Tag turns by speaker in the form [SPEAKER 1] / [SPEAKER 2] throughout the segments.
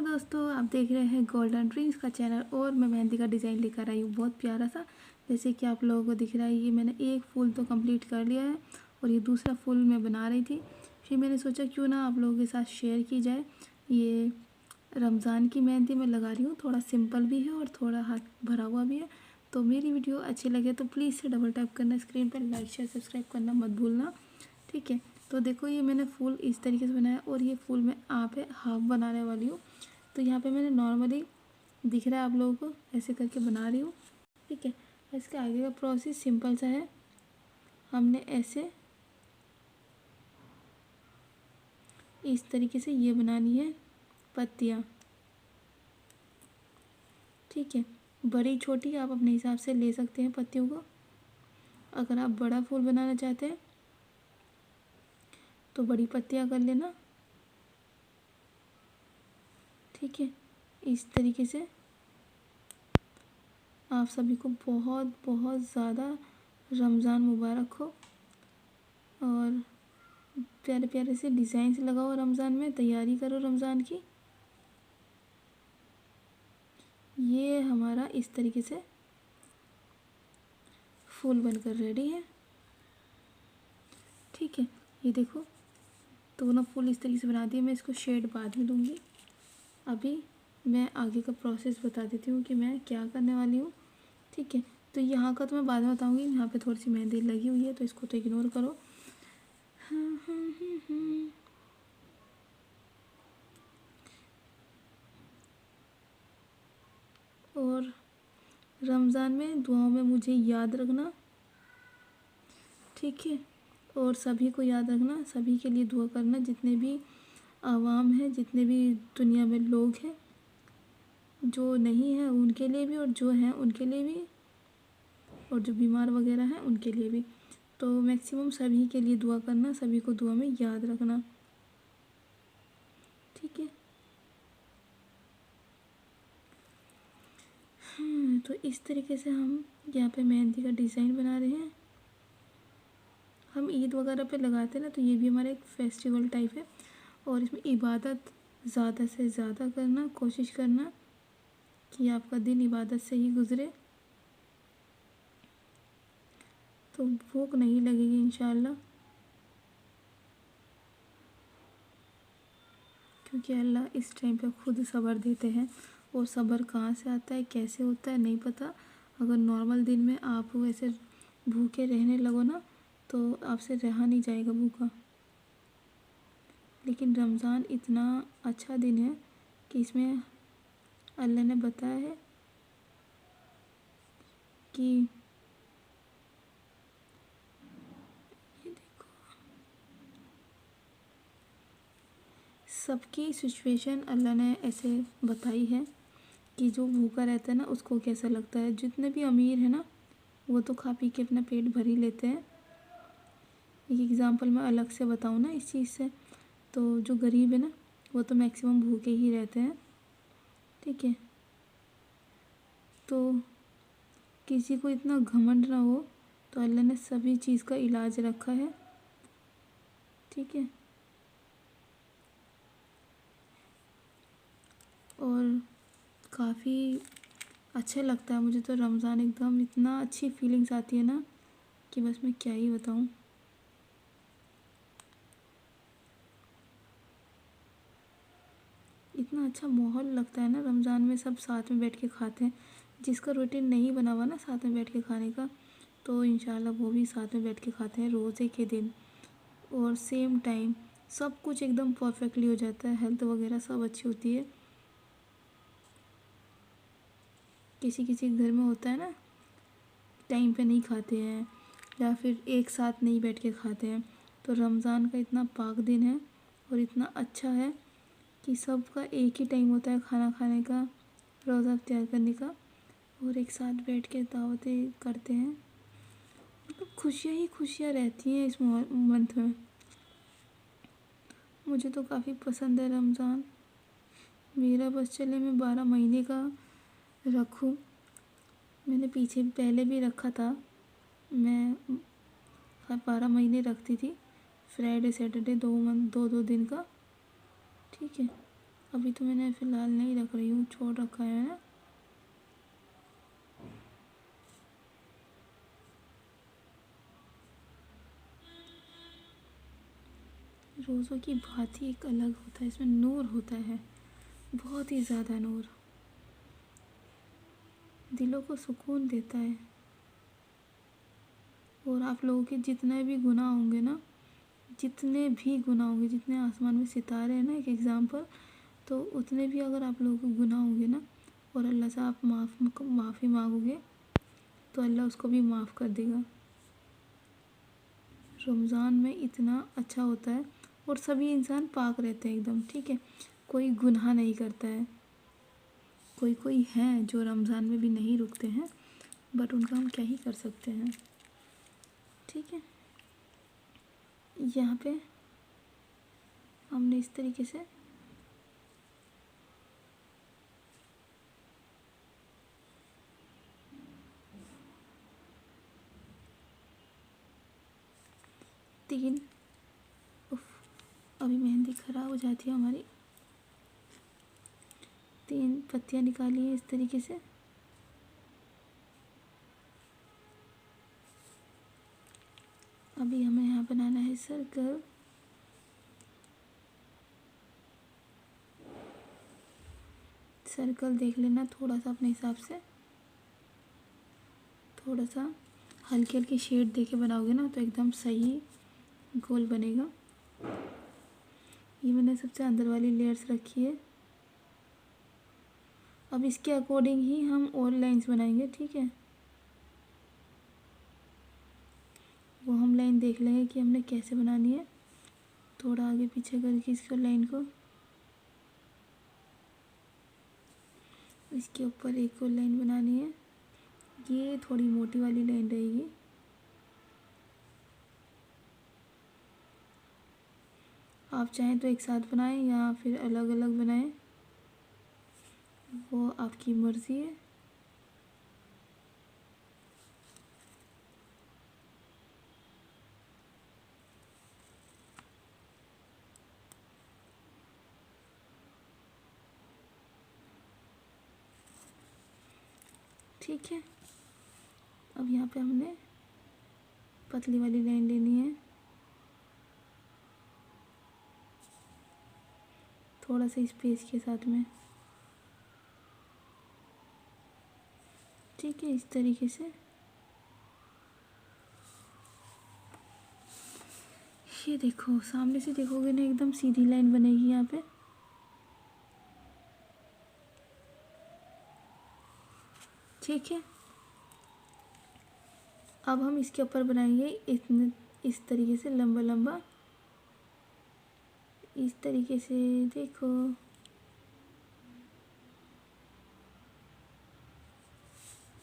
[SPEAKER 1] दोस्तों, आप देख रहे हैं गोल्डन ड्रीम्स का चैनल और मैं मेहंदी का डिज़ाइन लेकर आई हूँ बहुत प्यारा सा। जैसे कि आप लोगों को दिख रहा है, ये मैंने एक फूल तो कंप्लीट कर लिया है और ये दूसरा फूल मैं बना रही थी। फिर मैंने सोचा क्यों ना आप लोगों के साथ शेयर की जाए। ये रमज़ान की मेहंदी मैं लगा रही हूँ, थोड़ा सिंपल भी है और थोड़ा हाथ भरा हुआ भी है। तो मेरी वीडियो अच्छी लगे तो प्लीज़ से डबल टैप करना, स्क्रीन पर लाइक शेयर सब्सक्राइब करना मत भूलना, ठीक है। तो देखो ये मैंने फूल इस तरीके से बनाया और ये फूल मैं यहाँ पे हाफ बनाने वाली हूँ। तो यहाँ पे मैंने नॉर्मली दिख रहा है आप लोगों को ऐसे करके बना रही हूँ, ठीक है। इसके आगे का प्रोसेस सिंपल सा है। हमने ऐसे इस तरीके से ये बनानी है पत्तियाँ, ठीक है। बड़ी छोटी आप अपने हिसाब से ले सकते हैं पत्तियों को। अगर आप बड़ा फूल बनाना चाहते हैं तो बड़ी पत्तियाँ कर लेना, ठीक है। इस तरीके से आप सभी को बहुत बहुत ज़्यादा रमज़ान मुबारक हो और प्यारे प्यारे से डिज़ाइन लगाओ। रमज़ान में तैयारी करो रमज़ान की। ये हमारा इस तरीके से फूल बनकर रेडी है, ठीक है। ये देखो दोनों फूल इस तरीके से बना दिए। मैं इसको शेड बाद में दूंगी। अभी मैं आगे का प्रोसेस बता देती हूँ कि मैं क्या करने वाली हूँ, ठीक है। तो यहाँ का तो मैं बाद में बताऊँगी। यहाँ पे थोड़ी सी मेहंदी लगी हुई है तो इसको तो इग्नोर करो। और रमज़ान में दुआओं में मुझे याद रखना, ठीक है। और सभी को याद रखना, सभी के लिए दुआ करना, जितने भी आवाम हैं, जितने भी दुनिया में लोग हैं, जो नहीं हैं उनके लिए भी और जो हैं उनके लिए भी, और जो बीमार वगैरह हैं उनके लिए भी। तो मैक्सिमम सभी के लिए दुआ करना, सभी को दुआ में याद रखना, ठीक है। तो इस तरीके से हम यहाँ पे मेहंदी का डिज़ाइन बना रहे हैं। हम ईद वगैरह पे लगाते हैं ना, तो ये भी हमारा एक फेस्टिवल टाइप है और इसमें इबादत ज़्यादा से ज़्यादा करना, कोशिश करना कि आपका दिन इबादत से ही गुज़रे, तो भूख नहीं लगेगी इंशाल्लाह। क्योंकि अल्लाह इस टाइम पे खुद सब्र देते हैं और सब्र कहाँ से आता है, कैसे होता है नहीं पता। अगर नॉर्मल दिन में आप वैसे भूखे रहने लगो ना तो आपसे रहा नहीं जाएगा भूखा। लेकिन रमज़ान इतना अच्छा दिन है कि इसमें अल्लाह ने बताया है कि ये देखो सबकी सिचुएशन अल्लाह ने ऐसे बताई है कि जो भूखा रहता है ना उसको कैसा लगता है। जितने भी अमीर है ना वो तो खा पी के अपना पेट भर ही लेते हैं। एक एग्ज़ाम्पल मैं अलग से बताऊँ ना इस चीज़ से, तो जो गरीब है ना वो तो मैक्सिमम भूखे ही रहते हैं, ठीक है। तो किसी को इतना घमंड ना हो, तो अल्लाह ने सभी चीज़ का इलाज रखा है, ठीक है। और काफ़ी अच्छा लगता है मुझे तो रमज़ान, एकदम इतना अच्छी फीलिंग्स आती है ना कि बस मैं क्या ही बताऊँ। इतना अच्छा माहौल लगता है ना रमज़ान में, सब साथ में बैठ के खाते हैं। जिसका रूटीन नहीं बना हुआ ना साथ में बैठ के खाने का, तो इंशाल्लाह वो भी साथ में बैठ के खाते हैं रोज़े के दिन। और सेम टाइम सब कुछ एकदम परफेक्टली हो जाता है, हेल्थ वगैरह सब अच्छी होती है। किसी किसी घर में होता है ना टाइम पे नहीं खाते हैं या फिर एक साथ नहीं बैठ के खाते हैं। तो रमज़ान का इतना पाक दिन है और इतना अच्छा है कि सबका एक ही टाइम होता है खाना खाने का, रोज़ा अफ्तार करने का, और एक साथ बैठ के दावतें करते हैं। मतलब खुशियाँ ही खुशियाँ रहती हैं इस मंथ में। मुझे तो काफ़ी पसंद है रमज़ान। मेरा बस चले मैं 12 महीने का रखूँ। मैंने पीछे पहले भी रखा था, मैं हर 12 महीने रखती थी, फ्राइडे सैटरडे 2 दिन का, ठीक है। अभी तो मैंने फ़िलहाल नहीं रख रही हूँ, छोड़ रखा है ना। रोज़ों की बात ही एक अलग होता है, इसमें नूर होता है, बहुत ही ज़्यादा नूर, दिलों को सुकून देता है। और आप लोगों के जितने भी गुनाह होंगे ना, जितने भी गुनाह होंगे, जितने आसमान में सितारे हैं ना एक एग्ज़ाम्पल, तो उतने भी अगर आप लोगों के गुनाह होंगे ना और अल्लाह से आप माफ़ी मांगोगे तो अल्लाह उसको भी माफ़ कर देगा। रमज़ान में इतना अच्छा होता है और सभी इंसान पाक रहते हैं एकदम, ठीक है, कोई गुनाह नहीं करता है। कोई कोई हैं जो रमज़ान में भी नहीं रुकते हैं, बट उनका हम क्या ही कर सकते हैं, ठीक है। यहाँ पे हमने इस तरीके से तीन, उफ, अभी मेहंदी ख़राब हो जाती है हमारी। 3 पत्तियाँ निकाली हैं इस तरीके से। अभी हमें यहाँ बनाना है सर्कल। सर्कल देख लेना थोड़ा सा अपने हिसाब से, थोड़ा सा हल्की हल्की शेड दे के बनाओगे ना तो एकदम सही गोल बनेगा। ये मैंने सबसे अंदर वाली लेयर्स रखी है। अब इसके अकॉर्डिंग ही हम और लाइंस बनाएंगे, ठीक है। वो हम लाइन देख लेंगे कि हमने कैसे बनानी है, थोड़ा आगे पीछे करके इसको लाइन को, इसके ऊपर एक और लाइन बनानी है। ये थोड़ी मोटी वाली लाइन रहेगी। आप चाहें तो एक साथ बनाएं या फिर अलग अलग बनाएं, वो आपकी मर्ज़ी है। ठीक है, अब यहाँ पे हमने पतली वाली लाइन लेनी है, थोड़ा सा स्पेस के साथ में, ठीक है, इस तरीके से। ये देखो सामने से देखोगे ना एकदम सीधी लाइन बनेगी यहाँ पे। ठीक है, अब हम इसके ऊपर बनाएंगे इतने, इस तरीके से लंबा लंबा, इस तरीके से। देखो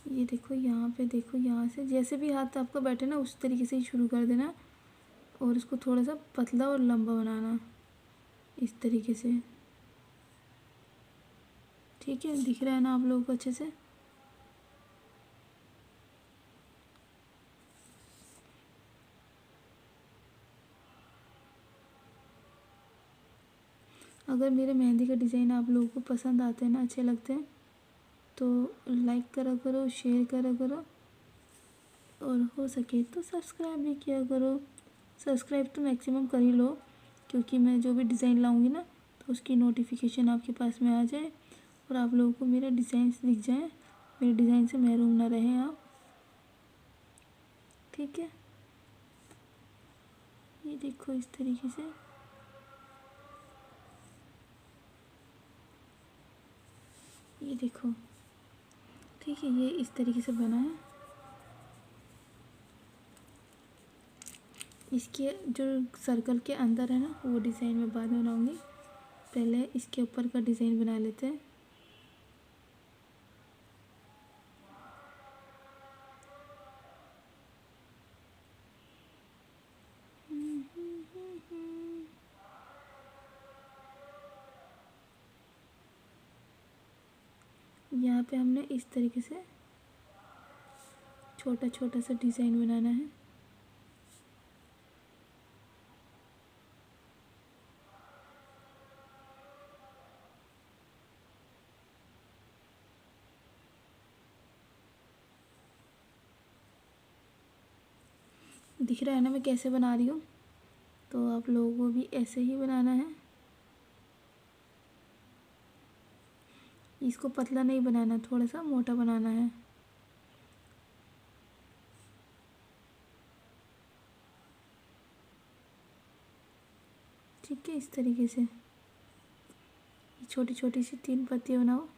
[SPEAKER 1] ये देखो यहाँ पे, देखो यहाँ से जैसे भी हाथ आपका बैठे ना उस तरीके से ही शुरू कर देना और उसको थोड़ा सा पतला और लंबा बनाना इस तरीके से। ठीक है, दिख रहा है ना आप लोगों को अच्छे से। अगर मेरे मेहंदी का डिज़ाइन आप लोगों को पसंद आते हैं ना, अच्छे लगते हैं, तो लाइक करा करो, शेयर करा करो और हो सके तो सब्सक्राइब भी किया करो। सब्सक्राइब तो मैक्सिमम कर ही लो, क्योंकि मैं जो भी डिज़ाइन लाऊंगी ना तो उसकी नोटिफिकेशन आपके पास में आ जाए और आप लोगों को मेरे डिज़ाइन दिख जाए, मेरे डिज़ाइन से महरूम ना रहें आप। ठीक है, ये देखो इस तरीके से। ये देखो, ठीक है, ये इस तरीके से बना है। इसके जो सर्कल के अंदर है ना वो डिज़ाइन मैं बाद में बनाऊंगी, पहले इसके ऊपर का डिज़ाइन बना लेते हैं। यहाँ पे हमने इस तरीके से छोटा छोटा सा डिज़ाइन बनाना है। दिख रहा है ना मैं कैसे बना रही हूँ। तो आप लोगों को भी ऐसे ही बनाना है। इसको पतला नहीं बनाना, थोड़ा सा मोटा बनाना है। ठीक है, इस तरीके से छोटी छोटी सी 3 पत्तियाँ बनाओ।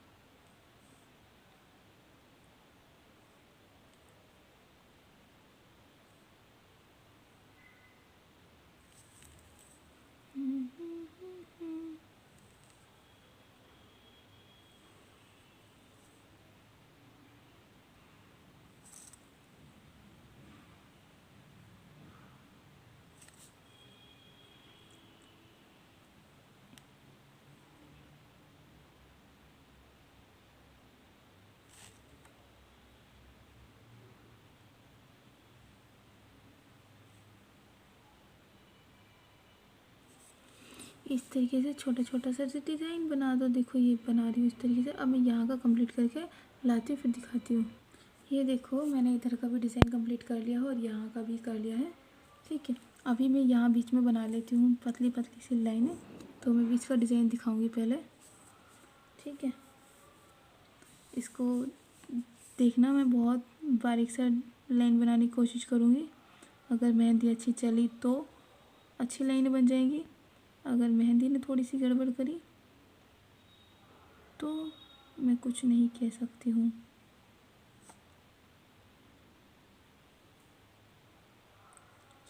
[SPEAKER 1] इस तरीके से छोटा छोटा सा डिज़ाइन बना दो। देखो ये बना रही हूँ इस तरीके से। अब मैं यहाँ का कंप्लीट करके लाती हूँ, फिर दिखाती हूँ। ये देखो मैंने इधर का भी डिज़ाइन कंप्लीट कर लिया है और यहाँ का भी कर लिया है। ठीक है, अभी मैं यहाँ बीच में बना लेती हूँ पतली पतली सी लाइनें। तो मैं बीच का डिज़ाइन दिखाऊंगी पहले। ठीक है, इसको देखना, मैं बहुत बारीक सा लाइन बनाने की कोशिश करूँगी। अगर मेहंदी अच्छी चली तो अच्छी लाइनें बन जाएंगी। अगर मेहंदी ने थोड़ी सी गड़बड़ करी तो मैं कुछ नहीं कह सकती हूँ।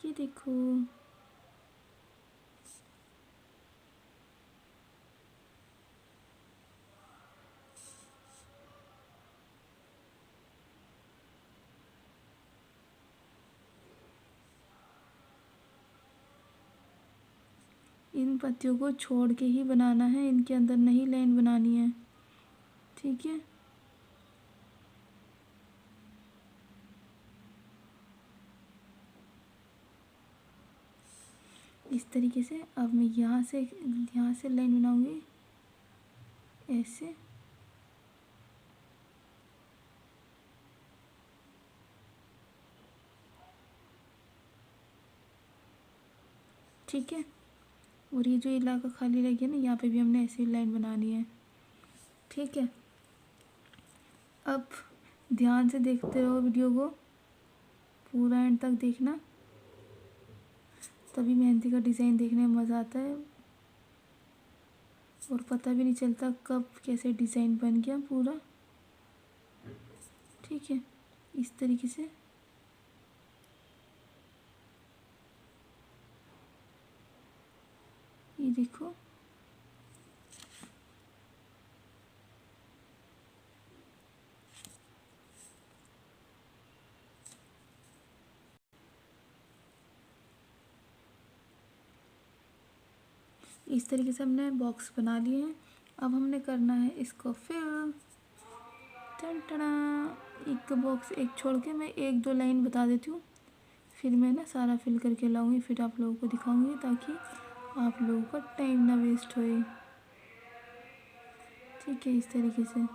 [SPEAKER 1] ये देखो, इन पत्तियों को छोड़ के ही बनाना है, इनके अंदर नहीं लाइन बनानी है। ठीक है, इस तरीके से। अब मैं यहाँ से लाइन बनाऊंगी ऐसे। ठीक है, और ये जो इलाका खाली रह गया ना, यहाँ पे भी हमने ऐसी लाइन बनानी है। ठीक है, अब ध्यान से देखते रहो वीडियो को, पूरा एंड तक देखना, तभी मेहंदी का डिज़ाइन देखने में मज़ा आता है और पता भी नहीं चलता कब कैसे डिज़ाइन बन गया पूरा। ठीक है, इस तरीके से। ये देखो, इस तरीके से हमने बॉक्स बना लिए हैं। अब हमने करना है इसको फिल। टना, एक बॉक्स एक छोड़ के मैं 1-2 लाइन बता देती हूँ, फिर मैं ना सारा फिल करके लाऊंगी, फिर आप लोगों को दिखाऊंगी ताकि आप लोगों का टाइम ना वेस्ट होए। ठीक है, इस तरीके से।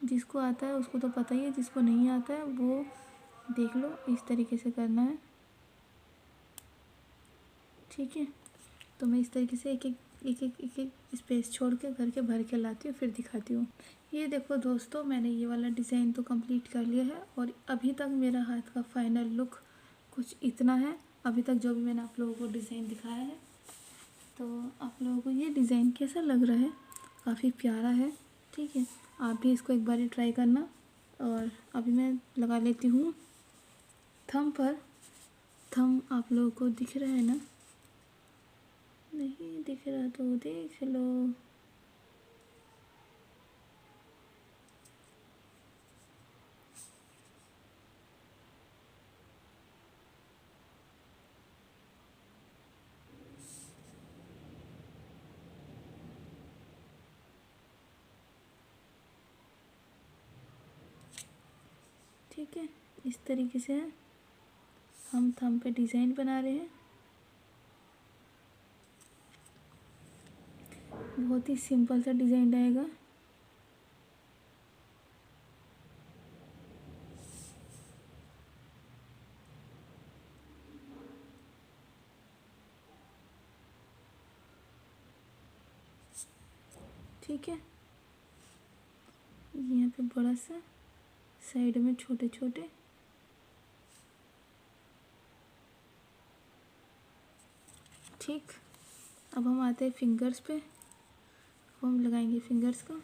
[SPEAKER 1] जिसको आता है उसको तो पता ही है, जिसको नहीं आता है वो देख लो, इस तरीके से करना है। ठीक है, तो मैं इस तरीके से एक स्पेस छोड़ के घर के भर के लाती हूँ, फिर दिखाती हूँ। ये देखो दोस्तों, मैंने ये वाला डिज़ाइन तो कंप्लीट कर लिया है और अभी तक मेरा हाथ का फाइनल लुक कुछ इतना है। अभी तक जो भी मैंने आप लोगों को डिज़ाइन दिखाया है, तो आप लोगों को ये डिज़ाइन कैसा लग रहा है? काफ़ी प्यारा है। ठीक है, आप भी इसको एक बार ट्राई करना। और अभी मैं लगा लेती हूँ थंब पर। थंब आप लोगों को दिख रहा है ना? नहीं दिख रहा तो देख लो। ठीक है, इस तरीके से हम थंब पे डिज़ाइन बना रहे हैं। बहुत ही सिंपल सा डिज़ाइन रहेगा। ठीक है, यहाँ पे बड़ा सा, साइड में छोटे छोटे। ठीक, अब हम आते हैं फिंगर्स पे। अब हम लगाएंगे फिंगर्स का।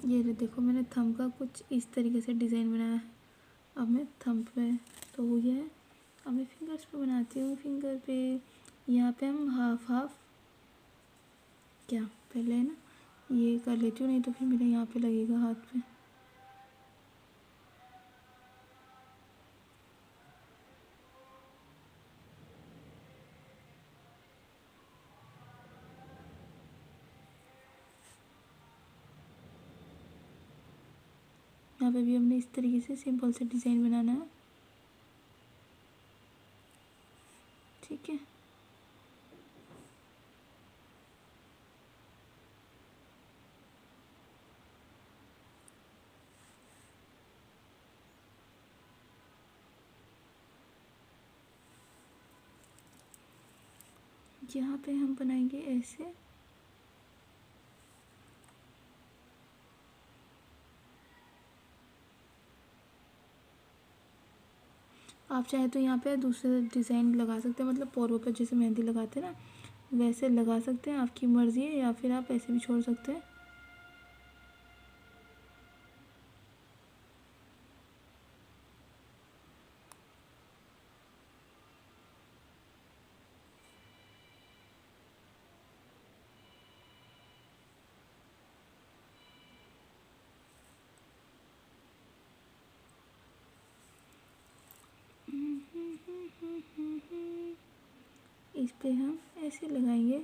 [SPEAKER 1] ये देखो, मैंने थंब का कुछ इस तरीके से डिज़ाइन बनाया है। अब मैं थंब पे तो हो गया है, अब मैं फिंगर्स पे बनाती हूँ। फिंगर पे यहाँ पे हम हाफ हाफ, क्या पहले है ना ये कर लेती हूँ, नहीं तो फिर मेरे यहाँ पे लगेगा हाथ पे। यहाँ पे भी हमने इस तरीके से सिंपल से डिज़ाइन बनाना है। ठीक है, यहाँ पे हम बनाएंगे ऐसे। आप चाहे तो यहाँ पे दूसरे डिज़ाइन लगा सकते हैं, मतलब पौरों पर जैसे मेहंदी लगाते हैं ना वैसे लगा सकते हैं, आपकी मर्ज़ी है, या फिर आप ऐसे भी छोड़ सकते हैं। इस पे हम ऐसे लगाएंगे।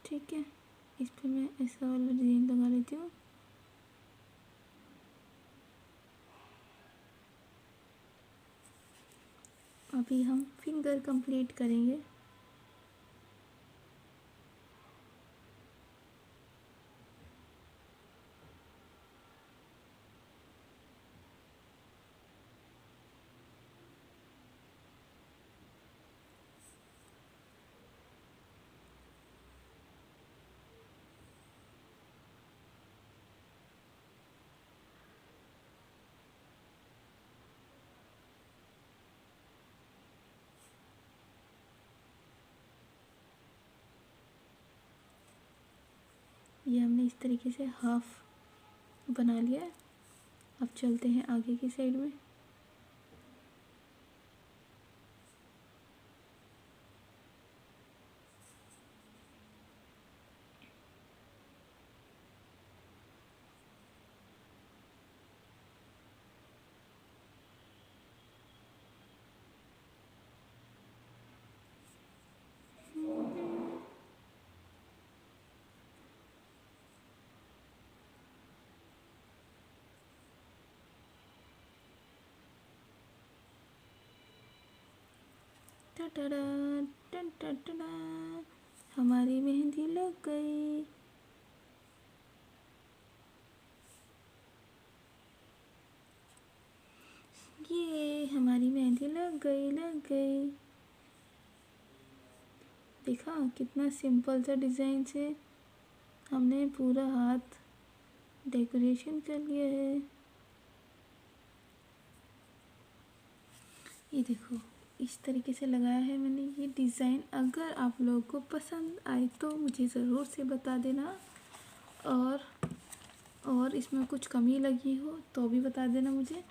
[SPEAKER 1] ठीक है, इस पे मैं ऐसा वाला डिज़ाइन लगा लेती हूँ। अभी हम फिंगर कंप्लीट करेंगे। ये हमने इस तरीके से हाफ बना लिया है। अब चलते हैं आगे की साइड में। टटड़ा टन टटड़ा, हमारी मेहंदी लग गई। ये हमारी मेहंदी लग गई, लग गई। देखा कितना सिंपल सा डिज़ाइन से हमने पूरा हाथ डेकोरेशन कर लिया है। ये देखो इस तरीके से लगाया है मैंने ये डिज़ाइन। अगर आप लोगों को पसंद आए तो मुझे ज़रूर से बता देना, और इसमें कुछ कमी लगी हो तो भी बता देना मुझे।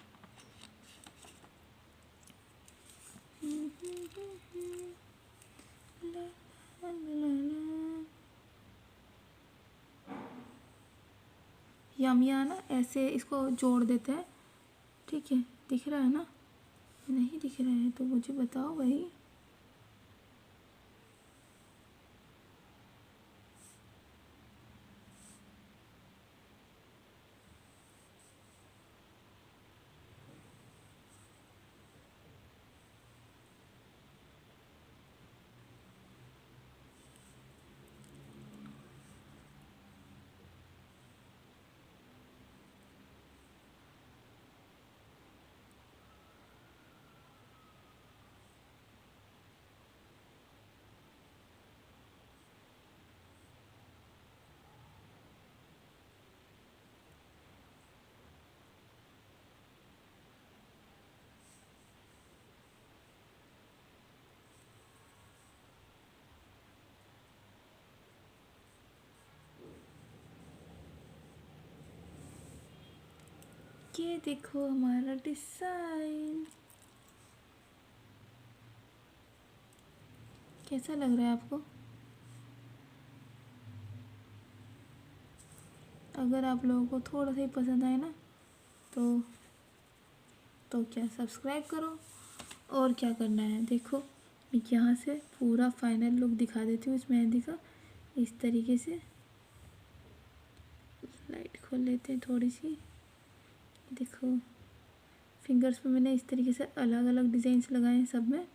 [SPEAKER 1] यमिया ना ऐसे इसको जोड़ देते हैं। ठीक है, दिख रहा है ना? नहीं दिख रहा है तो मुझे बताओ भाई। ये देखो हमारा डिज़ाइन कैसा लग रहा है आपको। अगर आप लोगों को थोड़ा सा ही पसंद आए ना तो क्या सब्सक्राइब करो। और क्या करना है देखो, मैं यहाँ से पूरा फाइनल लुक दिखा देती हूँ इस मेहंदी का। इस तरीके से लाइट खोल लेते हैं थोड़ी सी। देखो फिंगर्स पे मैंने इस तरीके से अलग अलग डिज़ाइंस लगाए हैं सब में।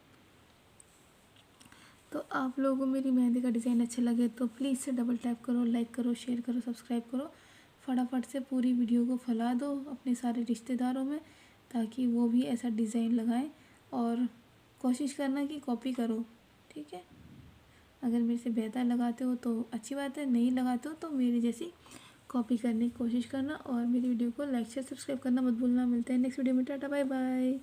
[SPEAKER 1] तो आप लोगों को मेरी मेहंदी का डिज़ाइन अच्छा लगे तो प्लीज़ से डबल टैप करो, लाइक करो, शेयर करो, सब्सक्राइब करो। फटाफट से पूरी वीडियो को फैला दो अपने सारे रिश्तेदारों में, ताकि वो भी ऐसा डिज़ाइन लगाएं। और कोशिश करना कि कॉपी करो, ठीक है। अगर मेरे से बेहतर लगाते हो तो अच्छी बात है, नहीं लगाते हो तो मेरी जैसी कॉपी करने की कोशिश करना। और मेरी वीडियो को लाइक शेयर सब्सक्राइब करना मत भूलना। मिलते हैं नेक्स्ट वीडियो में। Tata bye bye.